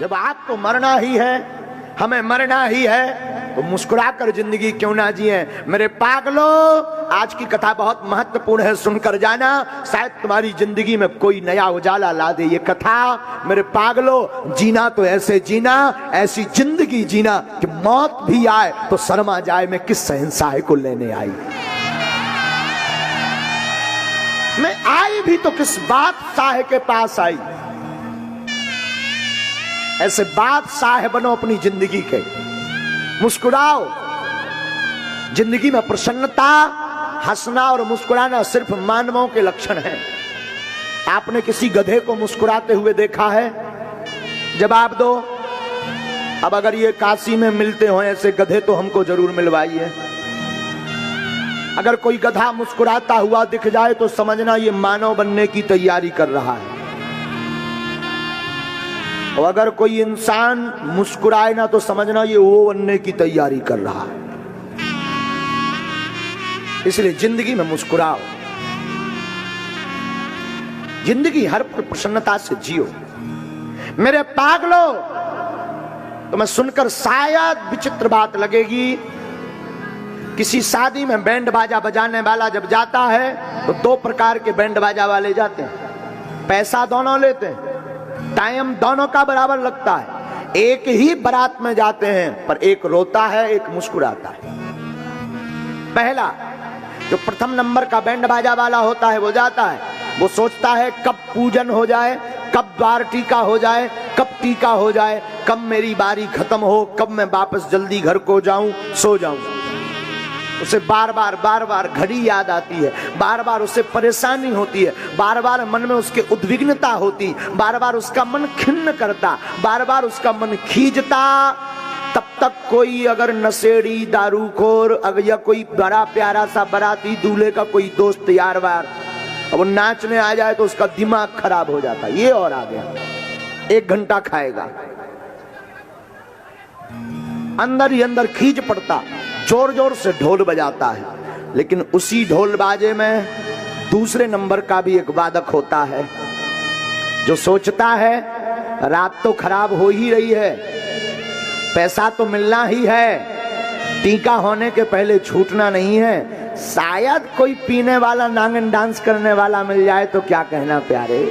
जब आपको मरना ही है, हमें मरना ही है, तो मुस्कुराकर जिंदगी क्यों ना जिए। मेरे पागलों, आज की कथा बहुत महत्वपूर्ण है, सुनकर जाना, शायद तुम्हारी जिंदगी में कोई नया उजाला ला दे ये कथा। मेरे पागलों, जीना तो ऐसे जीना, ऐसी जिंदगी जीना कि मौत भी आए तो शर्मा जाए मैं किस शहंशाह को लेने आई। मैं आई भी तो किस बादशाह के पास आई। ऐसे बादशाह बनो अपनी जिंदगी के, मुस्कुराओ। जिंदगी में प्रसन्नता, हंसना और मुस्कुराना सिर्फ मानवों के लक्षण हैं। आपने किसी गधे को मुस्कुराते हुए देखा है? जवाब दो। अब अगर ये काशी में मिलते हो ऐसे गधे तो हमको जरूर मिलवाइए। अगर कोई गधा मुस्कुराता हुआ दिख जाए तो समझना ये मानव बनने की तैयारी कर रहा है। और अगर कोई इंसान मुस्कुराए ना तो समझना ये वो बनने की तैयारी कर रहा है। इसलिए जिंदगी में मुस्कुराओ, जिंदगी हर प्रसन्नता से जियो। मेरे पागलों, तुम्हें सुनकर शायद विचित्र बात लगेगी, किसी शादी में बैंड बाजा बजाने वाला जब जाता है तो दो प्रकार के बैंड बाजा वाले जाते हैं। पैसा दोनों लेते हैं, टाइम दोनों का बराबर लगता है। एक ही बारात में जाते हैं पर एक रोता है, एक मुस्कुराता है। पहला जो प्रथम नंबर का बैंड बाजा वाला होता है वो जाता है, वो सोचता है कब पूजन हो जाए, कब द्वार टीका हो जाए, कब टीका हो जाए, कब मेरी बारी खत्म हो, कब मैं वापस जल्दी घर को जाऊं, सो जाऊं। उसे बार बार घड़ी याद आती है, बार बार उसे परेशानी होती है, बार बार मन में उसके उद्विग्नता होती, बार बार उसका मन खिन्न करता, बार बार उसका मन खींचता। तब तक कोई अगर नशेड़ी, दारूखोर या कोई बड़ा प्यारा सा बाराती दूल्हे का कोई दोस्त यार वार अब वो नाचने आ जाए तो उसका दिमाग खराब हो जाता। ये और आ गया, 1 घंटा खाएगा, अंदर ही अंदर खींच पड़ता, जोर जोर से ढोल बजाता है। लेकिन उसी ढोल बाजे में दूसरे नंबर का भी एक वादक होता है जो सोचता है रात तो खराब हो ही रही है, पैसा तो मिलना ही है, टीका होने के पहले छूटना नहीं है, शायद कोई पीने वाला नांगन डांस करने वाला मिल जाए तो क्या कहना प्यारे।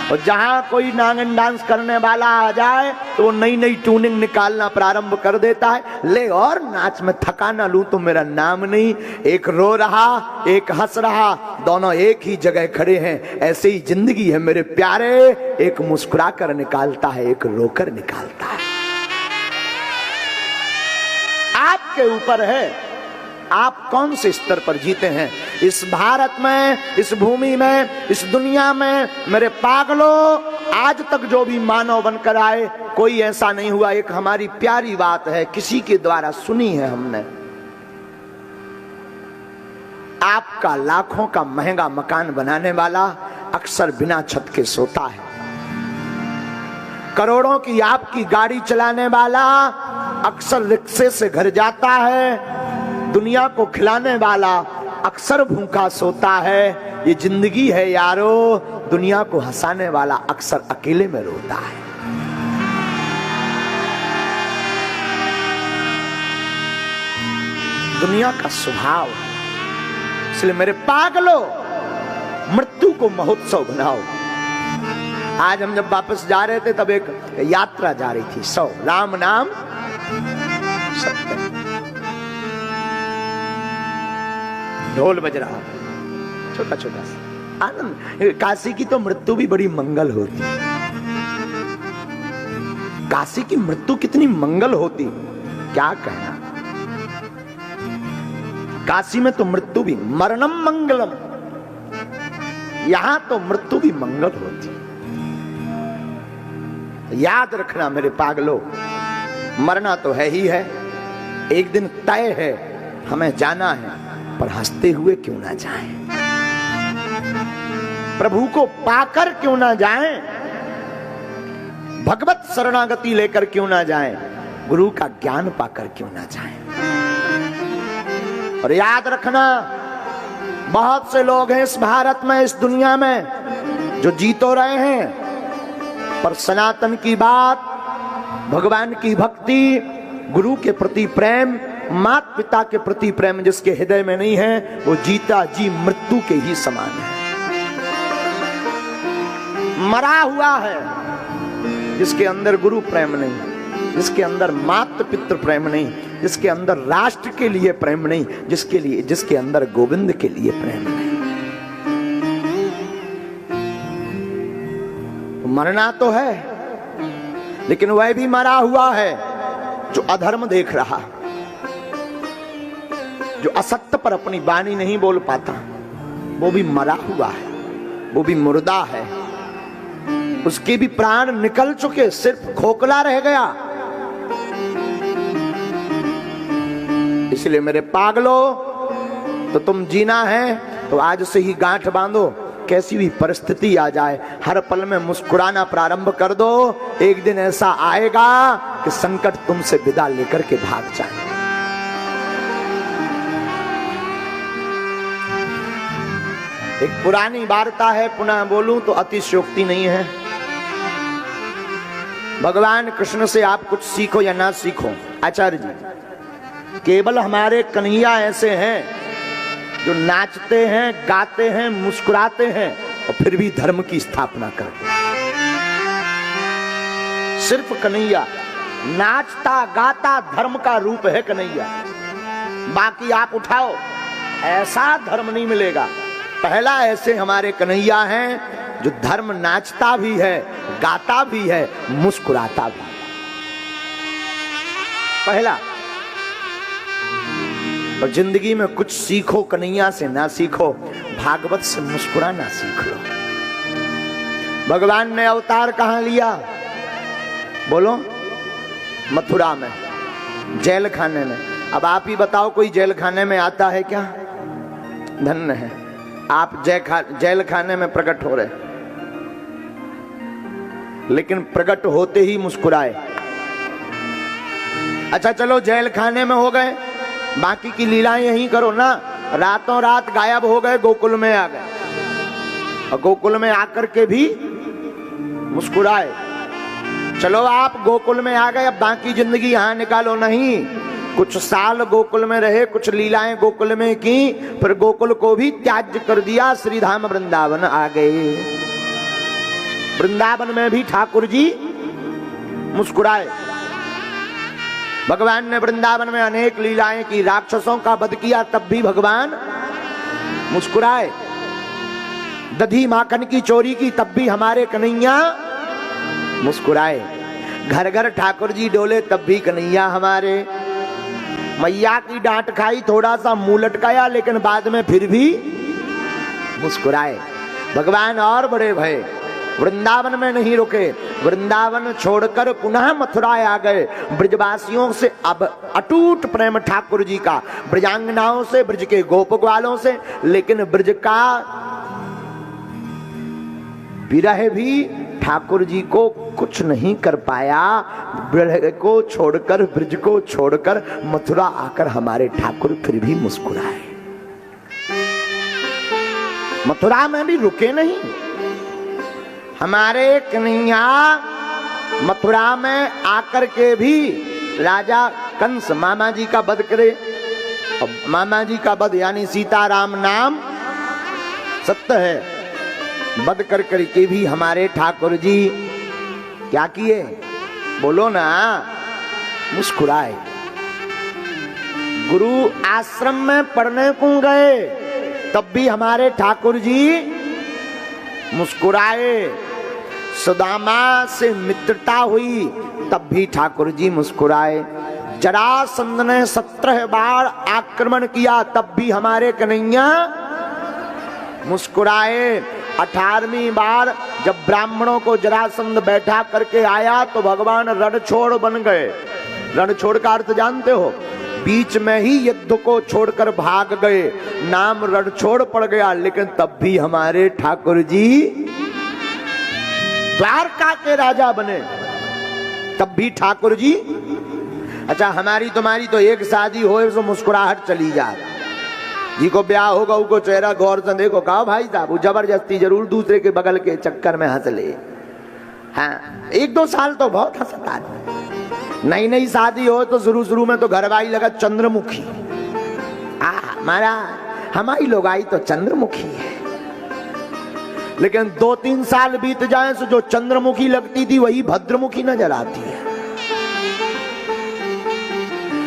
और जहां कोई नांगन डांस करने वाला आ जाए तो वो नई नई ट्यूनिंग निकालना प्रारंभ कर देता है। ले और नाच में थका ना लूं तो मेरा नाम नहीं। एक रो रहा, एक हंस रहा, दोनों एक ही जगह खड़े हैं। ऐसे ही जिंदगी है मेरे प्यारे, एक मुस्कुरा कर निकालता है, एक रोकर निकालता है। आपके ऊपर है आप कौन से स्तर पर जीते हैं। इस भारत में, इस भूमि में, इस दुनिया में मेरे पागलों, आज तक जो भी मानव बनकर आए कोई ऐसा नहीं हुआ। एक हमारी प्यारी बात है, किसी के द्वारा सुनी है हमने, आपका लाखों का महंगा मकान बनाने वाला अक्सर बिना छत के सोता है। करोड़ों की आपकी गाड़ी चलाने वाला अक्सर रिक्शे से घर जाता है। दुनिया को खिलाने वाला अक्सर भूखा सोता है। ये जिंदगी है यारो, दुनिया को हंसाने वाला अक्सर अकेले में रोता है। दुनिया का स्वभाव। इसलिए मेरे पागलों, मृत्यु को महोत्सव बनाओ। आज हम जब वापस जा रहे थे तब एक यात्रा जा रही थी, 100 राम नाम सत्य, ढोल बज रहा, छोटा छोटा सा आनंद। काशी की तो मृत्यु भी बड़ी मंगल होती, काशी की मृत्यु कितनी मंगल होती, क्या कहना। काशी में तो मृत्यु भी मरणम मंगलम, यहां तो मृत्यु भी मंगल होती। याद रखना मेरे पागलों, मरना तो है ही है, एक दिन तय है, हमें जाना है, पर हंसते हुए क्यों ना जाएं, प्रभु को पाकर क्यों ना जाएं, भगवत शरणागति लेकर क्यों ना जाएं, गुरु का ज्ञान पाकर क्यों ना जाएं। और याद रखना, बहुत से लोग हैं इस भारत में, इस दुनिया में जो जी तो रहे हैं पर सनातन की बात, भगवान की भक्ति, गुरु के प्रति प्रेम, माता पिता के प्रति प्रेम जिसके हृदय में नहीं है वो जीता जी मृत्यु के ही समान है। मरा हुआ है जिसके अंदर गुरु प्रेम नहीं, जिसके अंदर मातृ पितृ प्रेम नहीं, जिसके अंदर राष्ट्र के लिए प्रेम नहीं, जिसके अंदर गोविंद के लिए प्रेम नहीं। तो मरना तो है, लेकिन वह भी मरा हुआ है जो अधर्म देख रहा, जो असत्य पर अपनी वाणी नहीं बोल पाता, वो भी मरा हुआ है, वो भी मुर्दा है। उसके भी प्राण निकल चुके, सिर्फ खोखला रह गया। इसलिए मेरे पागलों, तो तुम जीना है तो आज से ही गांठ बांधो, कैसी भी परिस्थिति आ जाए हर पल में मुस्कुराना प्रारंभ कर दो। एक दिन ऐसा आएगा कि संकट तुमसे विदा लेकर के भाग जाए। एक पुरानी वार्ता है, पुनः बोलूं तो अतिशयोक्ति नहीं है। भगवान कृष्ण से आप कुछ सीखो या ना सीखो, आचार्य जी, केवल हमारे कन्हैया ऐसे हैं जो नाचते हैं, गाते हैं, मुस्कुराते हैं और फिर भी धर्म की स्थापना करते हैं। सिर्फ कन्हैया नाचता गाता धर्म का रूप है कन्हैया। बाकी आप उठाओ, ऐसा धर्म नहीं मिलेगा। पहला ऐसे हमारे कन्हैया हैं जो धर्म नाचता भी है, गाता भी है, मुस्कुराता भी है। पहला। और जिंदगी में कुछ सीखो, कन्हैया से ना सीखो, भागवत से मुस्कुराना सीख लो। भगवान ने अवतार कहां लिया? बोलो, मथुरा में, जेल खाने में। अब आप ही बताओ, कोई जेल खाने में आता है क्या? धन्य है आप जेल खाने में प्रकट हो रहे, लेकिन प्रकट होते ही मुस्कुराए। अच्छा चलो, जेल खाने में हो गए, बाकी की लीलाएं यहीं करो ना। रातों रात गायब हो गए, गोकुल में आ गए, और गोकुल में आकर के भी मुस्कुराए। चलो आप गोकुल में आ गए, अब बाकी जिंदगी यहां निकालो नहीं। कुछ साल गोकुल में रहे, कुछ लीलाएं गोकुल में की, फिर गोकुल को भी त्याज्य कर दिया, श्रीधाम वृंदावन आ गए। वृंदावन में भी ठाकुर जी मुस्कुराए। भगवान ने वृंदावन में अनेक लीलाएं की, राक्षसों का वध किया, तब भी भगवान मुस्कुराए। दधी माखन की चोरी की, तब भी हमारे कन्हैया मुस्कुराए। घर घर ठाकुर जी डोले, तब भी कन्हैया हमारे। मैया की डांट खाई, थोड़ा सा मुंह लटकाया, लेकिन बाद में फिर भी मुस्कुराए। भगवान और बड़े भय, वृंदावन में नहीं रुके, वृंदावन छोड़कर पुनः मथुरा आ गए। ब्रजवासियों से अब अटूट प्रेम ठाकुर जी का, ब्रजांगनाओं से, ब्रज के गोप ग्वालों से, लेकिन ब्रज का विरह भी ठाकुर जी को कुछ नहीं कर पाया। ब्रज को छोड़कर, ब्रज को छोड़कर मथुरा आकर हमारे ठाकुर फिर भी मुस्कुराए। मथुरा में भी रुके नहीं हमारे कन्हैया। मथुरा में आकर के भी राजा कंस मामा जी का वध करे। अब मामा जी का वध यानी सीताराम नाम सत्य है, वध कर करके भी हमारे ठाकुर जी क्या किए? बोलो ना, मुस्कुराए। गुरु आश्रम में पढ़ने को गए, तब भी हमारे ठाकुर जी मुस्कुराए। सुदामा से मित्रता हुई, तब भी ठाकुर जी मुस्कुराए। जरासंध ने 17 बार आक्रमण किया, तब भी हमारे कन्हैया मुस्कुराए। 18वीं बार जब ब्राह्मणों को जरासंध बैठा करके आया, तो भगवान रणछोड़ बन गए। रणछोड़ का अर्थ जानते हो? बीच में ही युद्ध को छोड़कर भाग गए, नाम रणछोड़ पड़ गया। लेकिन तब भी हमारे ठाकुर जी द्वारका के राजा बने, तब भी ठाकुर जी। अच्छा, हमारी तुम्हारी तो एक शादी हो तो मुस्कुराहट चली जाए। जी को ब्याह होगा, उसको चेहरा गौर से देखो, कहा भाई साहब, वो जबरदस्ती जरूर दूसरे के बगल के चक्कर में हंस ले। हाँ, 1-2 साल तो बहुत हंसता है। नई नई शादी हो तो शुरू शुरू में तो घरवाली लगा चंद्रमुखी, हमारा हमारी लोगाई तो चंद्रमुखी है। लेकिन 2-3 साल बीत जाए तो जो चंद्रमुखी लगती थी वही भद्रमुखी नजर आती है।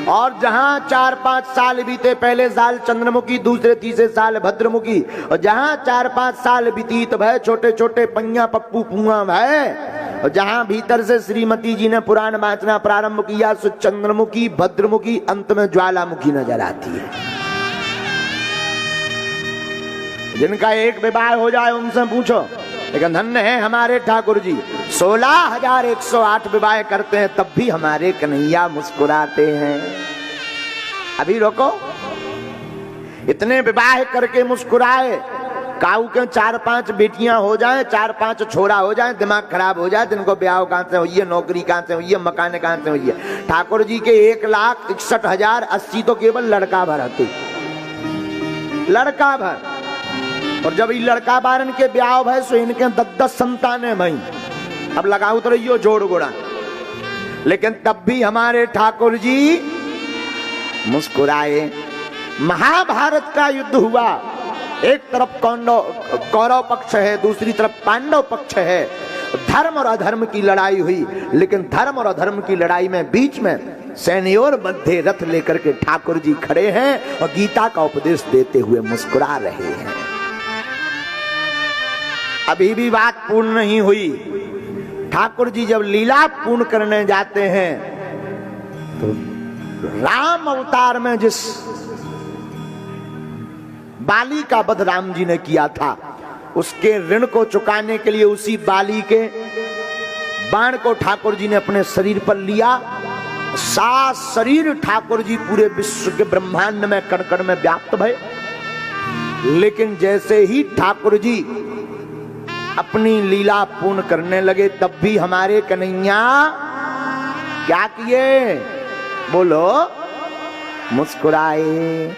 और जहां 4-5 साल बीते, पहले साल चंद्रमुखी, दूसरे तीसरे साल भद्रमुखी, और जहां 4-5 साल बीतीत भय, छोटे छोटे पैया पप्पू पुआ भय, और जहां भीतर से श्रीमती जी ने पुराण वाचना प्रारंभ किया सो चंद्रमुखी, भद्रमुखी, अंत में ज्वालामुखी नजर आती है। जिनका एक विवाह हो जाए उनसे पूछो, लेकिन धन्य है हमारे ठाकुर जी, 16,108 विवाह करते हैं तब भी हमारे कन्हैया मुस्कुराते हैं। अभी रोको, इतने विवाह करके मुस्कुराए, काऊ के 4-5 बेटियां हो जाए, 4-5 छोरा हो जाए, दिमाग खराब हो जाए, जिनको ब्याह कहां से हुई है, नौकरी कहां से हुई है, मकान कहां से हुई है। ठाकुर जी के 1,61,080 तो केवल लड़का भर हते, लड़का भर। और जब ये लड़का बारन के ब्याह भय सो इनके 10-10 संतानें भई। अब लगाओ तो रहियो जोड़ गोड़ा, लेकिन तब भी हमारे ठाकुर जी मुस्कुराए। महाभारत का युद्ध हुआ, एक तरफ कौरव पक्ष है, दूसरी तरफ पांडव पक्ष है। धर्म और अधर्म की लड़ाई हुई, लेकिन धर्म और अधर्म की लड़ाई में बीच में सैन्योर मध्य रथ लेकर के ठाकुर जी खड़े हैं और गीता का उपदेश देते हुए मुस्कुरा रहे हैं। अभी भी बात पूर्ण नहीं हुई। ठाकुर जी जब लीला पूर्ण करने जाते हैं तो राम अवतार में जिस बाली का वध राम जी ने किया था, उसके ऋण को चुकाने के लिए उसी बाली के बाण को ठाकुर जी ने अपने शरीर पर लिया। 7 शरीर ठाकुर जी पूरे विश्व के ब्रह्मांड में कण कण में व्याप्त भये। लेकिन जैसे ही ठाकुर जी अपनी लीला पूर्ण करने लगे, तब भी हमारे कन्हैया क्या किए, बोलो, मुस्कुराए।